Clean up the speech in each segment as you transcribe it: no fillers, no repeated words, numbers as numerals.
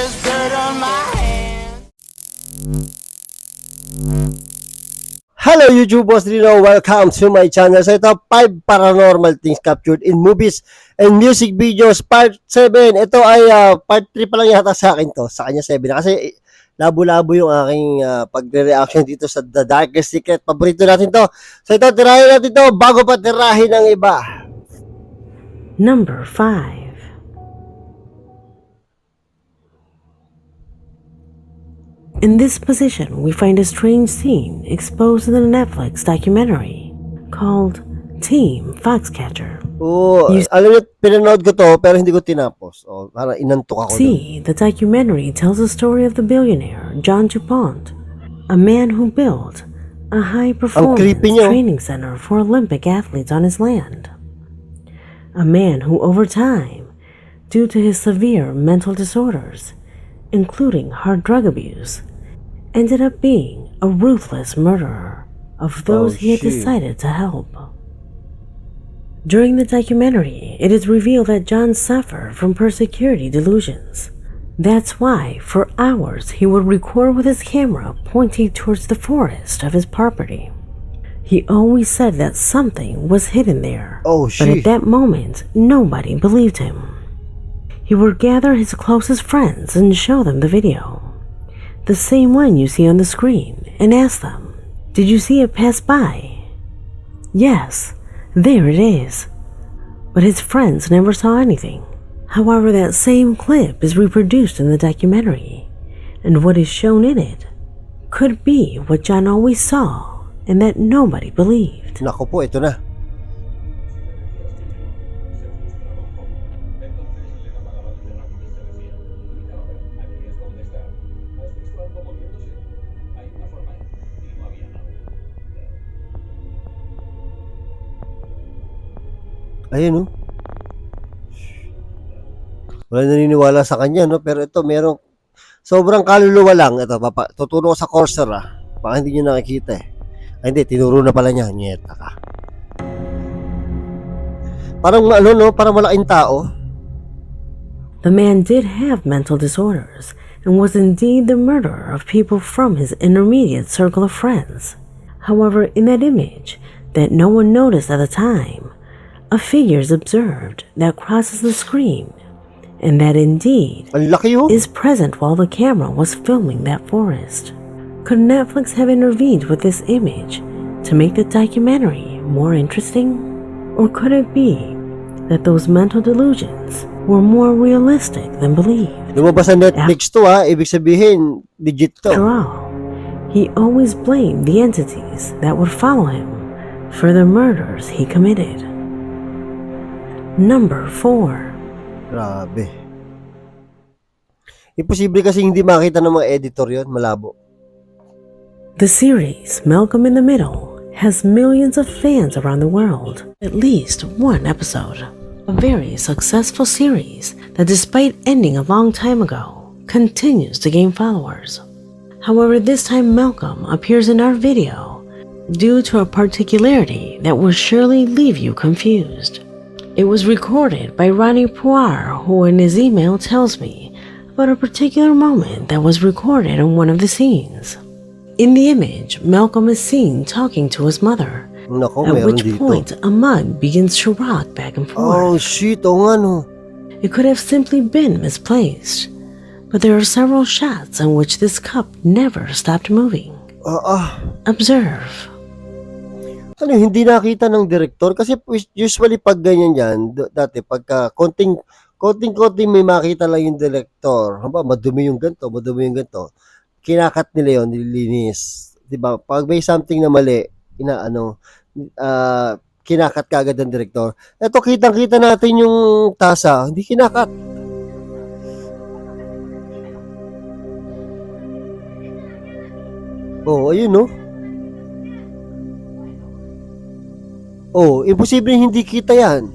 there's dirt on my hands. Hello YouTubers, welcome to my channel. So ito, 5 paranormal things captured in movies and music videos, part 7. Ito ay part 3 pa lang yata sa akin to. Sa kanya 7 na kasi labo-labo yung aking pagre-reaction dito sa The Darkest Secret. Paborito natin to. So ito, tirahin natin to bago pa tirahin ng iba. Number 5. In this position, we find a strange scene exposed in the Netflix documentary called Team Foxcatcher. Oh, alam niyo, pinanood ko to pero hindi ko tinapos. Oh, parang inantok ako. See, the documentary tells the story of the billionaire John DuPont, a man who built a high-performance training center for Olympic athletes on his land. A man who, over time, due to his severe mental disorders, including hard drug abuse, ended up being a ruthless murderer of those he had decided to help. During the documentary, it is revealed that John suffered from persecurity delusions. That's why, for hours, he would record with his camera pointing towards the forest of his property. He always said that something was hidden there, but at that moment, nobody believed him. He would gather his closest friends and show them the video, the same one you see on the screen, and ask them, "Did you see it pass by?" Yes, there it is. But his friends never saw anything. However, that same clip is reproduced in the documentary, and what is shown in it could be what John always saw and that nobody believed. Naku po, ito na. Ayun, no? Wala naniniwala sa kanya, no? Pero ito, merong sobrang kaluluwa lang. Ito, tuturo ko sa cursor, Baka hindi nyo nakikita, Ay, hindi, tinuro na pala niya. Nyeta ka. Parang, no? Parang malaking tao. The man did have mental disorders and was indeed the murderer of people from his intermediate circle of friends. However, in that image that no one noticed at the time, a figure is observed that crosses the screen, and that indeed is present while the camera was filming that forest. Could Netflix have intervened with this image to make the documentary more interesting? Or could it be that those mental delusions were more realistic than believed? Lumabas sa Netflix to, Ibig sabihin, legit to. After all, he always blamed the entities that would follow him for the murders he committed. Number 4. Grabe. Imposible kasi hindi makita ng mga editor yon, malabo. The series Malcolm in the Middle has millions of fans around the world. At least one episode. A very successful series that, despite ending a long time ago, continues to gain followers. However, this time Malcolm appears in our video due to a particularity that will surely leave you confused. It was recorded by Ronnie Poir, who in his email tells me about a particular moment that was recorded in one of the scenes. In the image, Malcolm is seen talking to his mother, at which point a mug begins to rock back and forth. Oh shit, nga no. It could have simply been misplaced, but there are several shots in which this cup never stopped moving. Observe. Ano, hindi nakita ng director kasi usually pag ganyan yan, dati pagka konting may makita lang yung director, madumi yung ganito, kinakat nila yon, nililinis, 'di ba? Pag may something na mali, kinakat kaagad ng director. Ito, kitang-kita natin yung tasa, hindi kinakat. Oh, ayun, no? Oh, imposibleng hindi kita yan.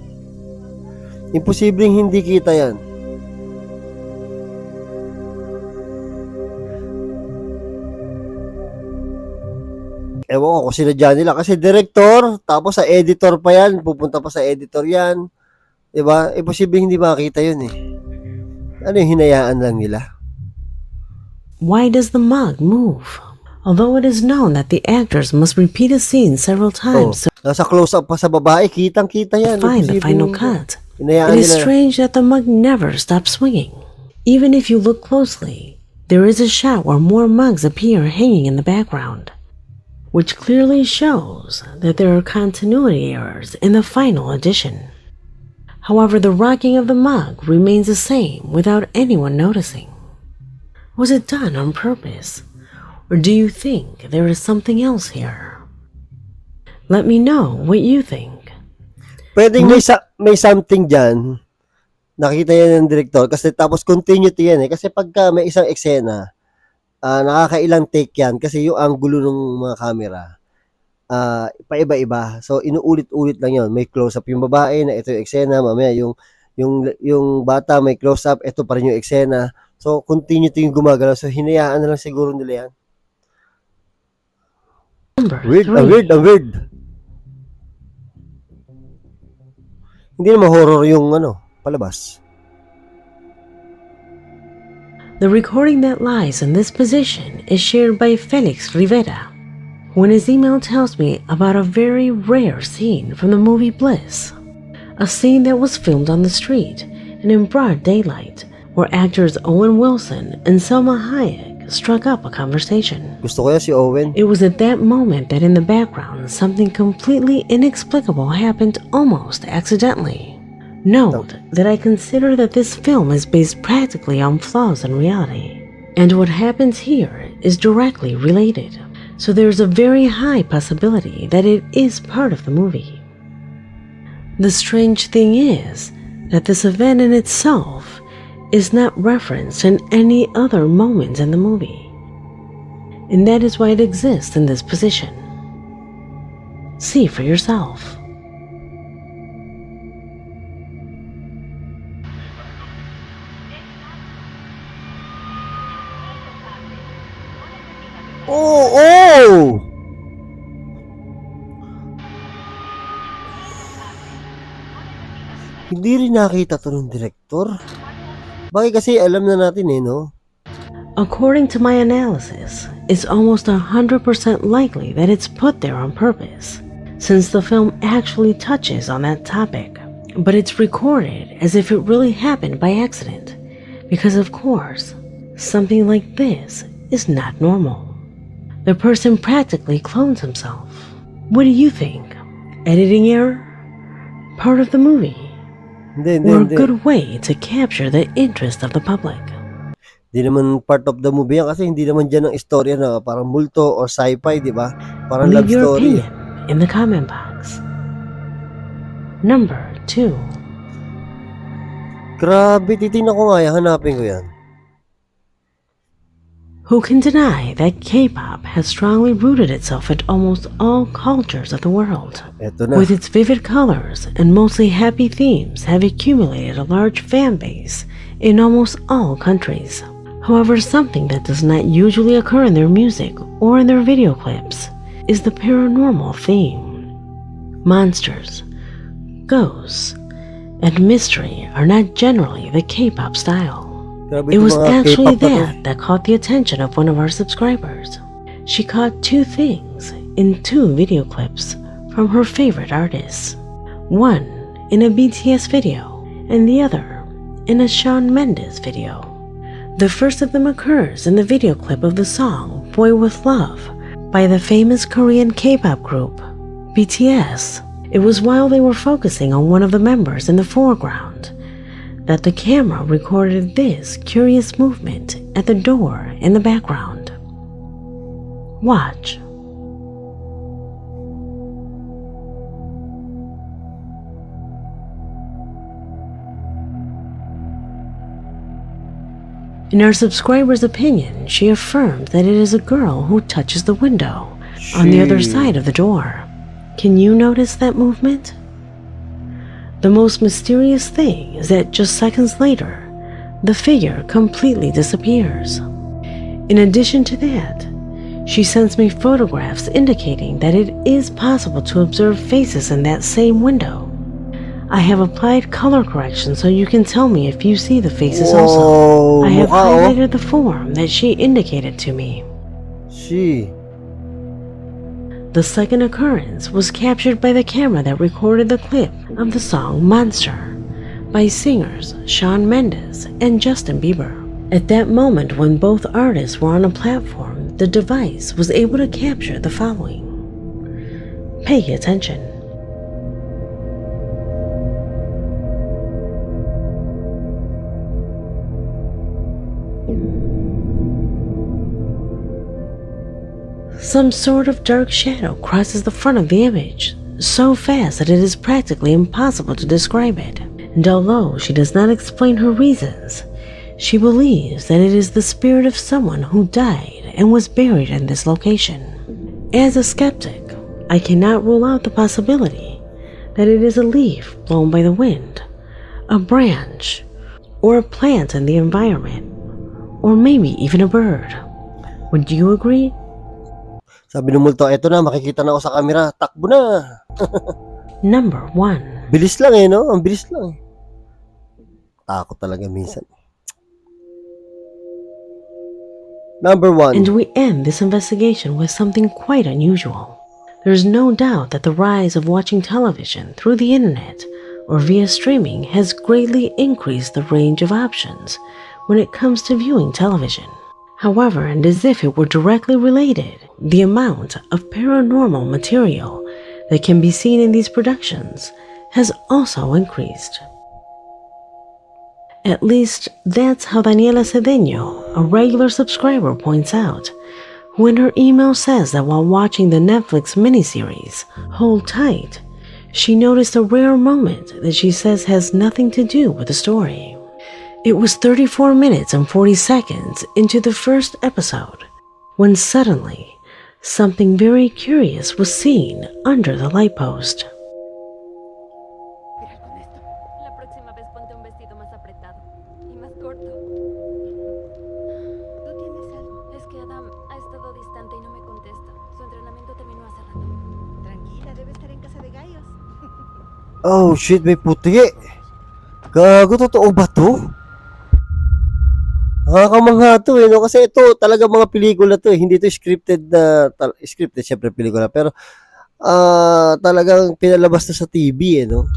Imposibleng hindi kita yan. Ewan ko kung sinadya nila. Kasi director, tapos sa editor pa yan. Pupunta pa sa editor yan. Diba? Imposibleng hindi makita yun eh. Ano yung hinayaan lang nila? Why does the mug move? Although it is known that the actors must repeat a scene several times nasa close-up pa sa babae, kitang-kita yan. to find the final cut, it Hinayaan is nila. strange that the mug never stops swinging. Even if you look closely, there is a shot where more mugs appear hanging in the background, which clearly shows that there are continuity errors in the final edition. However, the rocking of the mug remains the same without anyone noticing. Was it done on purpose? Or do you think there is something else here? Let me know what you think. Pwedeng may something dyan. Nakita yan ng director. Kasi tapos continuity yan eh. Kasi pagka may isang eksena, nakakailang take yan. Kasi yung angulo ng mga camera, paiba-iba. So, inuulit-ulit lang yun. May close-up yung babae na ito yung eksena. Mamaya yung bata may close-up, ito pa rin yung eksena. So, continuity yung gumagalaw. So, hinayaan na lang siguro nila yan. Weird. Hindi naman horror yung palabas. The recording that lies in this position is shared by Felix Rivera, who in his email tells me about a very rare scene from the movie Bliss. A scene that was filmed on the street and in broad daylight, where actors Owen Wilson and Selma Hayek struck up a conversation. Gusto ko yan si Owen. It was at that moment that in the background something completely inexplicable happened almost accidentally. Note that I consider that this film is based practically on flaws in reality, and what happens here is directly related, so there's a very high possibility that it is part of the movie. The strange thing is that this event in itself is not referenced in any other moment in the movie, and that is why it exists in this position. See for yourself. Oh! Hindi rin nakita to ng director. Bakit kasi alam na natin no? According to my analysis, it's almost 100% likely that it's put there on purpose, since the film actually touches on that topic, but it's recorded as if it really happened by accident, because of course, something like this is not normal. The person practically clones himself. What do you think? Editing error? Part of the movie? Or a good way to capture the interest of the public? Hindi naman part of the movie yan kasi hindi naman dyan ang istorya na parang multo or sci-fi, di ba? Parang Leave love your story. opinion in the comment box. Number 2. Grabe, titignan ko nga yan. Hanapin ko yan. Who can deny that K-pop has strongly rooted itself in almost all cultures of the world? Eto na. With its vivid colors and mostly happy themes have accumulated a large fan base in almost all countries. However, something that does not usually occur in their music or in their video clips is the paranormal theme. Monsters, ghosts, and mystery are not generally the K-pop style. It was actually that caught the attention of one of our subscribers. She caught two things in two video clips from her favorite artists. One in a BTS video and the other in a Shawn Mendes video. The first of them occurs in the video clip of the song Boy With Love by the famous Korean K-pop group BTS. It was while they were focusing on one of the members in the foreground that the camera recorded this curious movement at the door in the background. Watch. In our subscriber's opinion, she affirmed that it is a girl who touches the window on the other side of the door. Can you notice that movement? The most mysterious thing is that just seconds later, the figure completely disappears. In addition to that, she sends me photographs indicating that it is possible to observe faces in that same window. I have applied color correction so you can tell me if you see the faces Wow, also. I have mukha, oh. highlighted the form that she indicated to me. She. The second occurrence was captured by the camera that recorded the clip of the song Monster by singers Shawn Mendes and Justin Bieber. At that moment when both artists were on a platform, the device was able to capture the following. Pay attention. Some sort of dark shadow crosses the front of the image, so fast that it is practically impossible to describe it. And although she does not explain her reasons, she believes that it is the spirit of someone who died and was buried in this location. As a skeptic, I cannot rule out the possibility that it is a leaf blown by the wind, a branch, or a plant in the environment, or maybe even a bird. Would you agree? Sabi ng multo, eto na, makikita na ako sa camera. Takbo na. Number 1. Bilis lang eh, no? Ang bilis lang. Takot talaga minsan. Number 1. And we end this investigation with something quite unusual. There's no doubt that the rise of watching television through the internet or via streaming has greatly increased the range of options when it comes to viewing television. However, and as if it were directly related, the amount of paranormal material that can be seen in these productions has also increased. At least, that's how Daniela Cedeno, a regular subscriber, points out, who in her email says that while watching the Netflix miniseries, Hold Tight, she noticed a rare moment that she says has nothing to do with the story. It was 34 minutes and 40 seconds into the first episode, when suddenly, something very curious was seen under the light post. La próxima vez ponte un vestido más apretado y más corto. ¿Tú tienes algo? Es que Adam ha estado distante y no me contesta. Su entrenamiento terminó hace rato. Tranquila, debe estar en casa de gallos. Oh shit, may puti. Gago, totoo ba to? Nakakamangha to eh, no? Kasi ito talaga mga pelikula to eh. Hindi to scripted na, scripted syempre pelikula, pero talagang pinalabas na sa TV eh, no?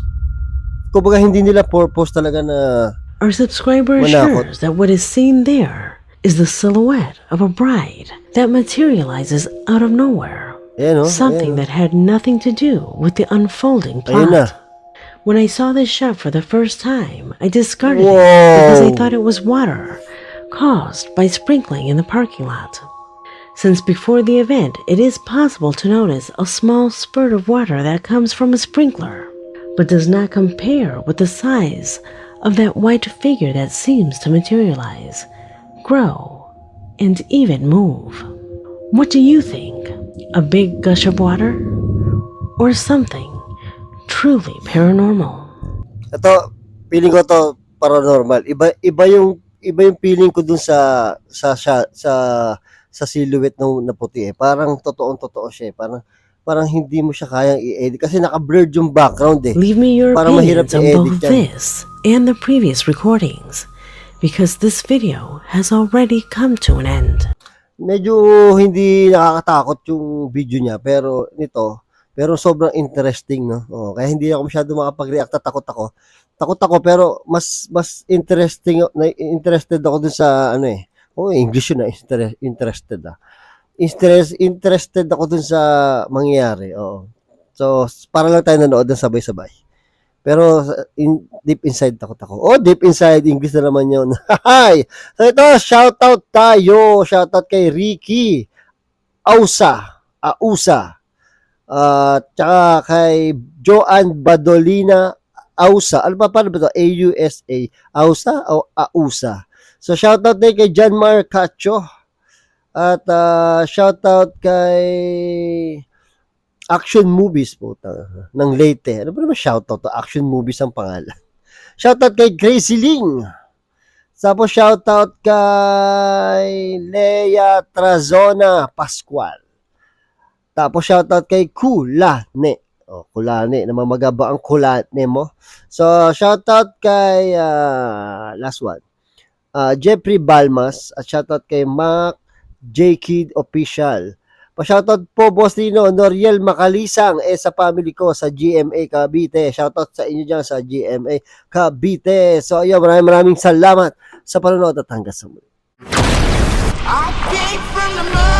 Kumbaga hindi nila purpose talaga na Our subscriber assures that what is seen there is the silhouette of a bride that materializes out of nowhere. ayan, no? Something ayan, that had nothing to do with the unfolding Ayun na. plot. When I saw this shot for the first time, I discarded Whoa. it because I thought it was water caused by sprinkling in the parking lot. Since before the event, it is possible to notice a small spurt of water that comes from a sprinkler, but does not compare with the size of that white figure that seems to materialize, grow, and even move. What do you think? A big gush of water? Or something truly paranormal? Ito, feeling ko to paranormal. Iba yung feeling ko dun sa silhouette na puti eh. Parang totoo siya eh. Parang hindi mo siya kayang i-edit kasi naka-blurred yung background eh. Leave me your Parang mahirap opinions on i-edit both yan. this and the previous recordings, because this video has already come to an end. Medyo hindi nakakatakot yung video niya pero sobrang interesting, no? Oh, kaya hindi ako masyado makapag-react, takot ako pero mas interested ako dun sa ano eh. Oh, English yun na, interested ah. Interested ako dun sa mangyayari. Oo. So, para lang tayo nanood ng sabay-sabay. Pero deep inside takot ako. Oh, deep inside English na naman 'yon. Hi. So ito, shoutout tayo. Shoutout kay Ricky Ausa. Tsaka kay Joanne Badolina Ausa. Ano pa paano ba ito? A-U-S-A. Ausa o Ausa. So shoutout din kay John Marcacho. At shoutout kay Action Movies po ng Leyte. Ano ba naman shoutout to? Action Movies ang pangalan. Shoutout kay Gracie Ling. Tapos shoutout kay Lea Trazona Pascual. Tapos shoutout kay Kulane. kulani, namamagaba ang kulani mo. So, shoutout kay, last one, Jeffrey Balmas, at shoutout kay Mac J. Kid Official. Pa-shoutout po, Boss Rino, Noriel Macalisang, sa family ko sa GMA Cavite. Shoutout sa inyo dyan sa GMA Cavite. So, ayun, maraming salamat sa panonood at hanggang sa muli. I came from the mud.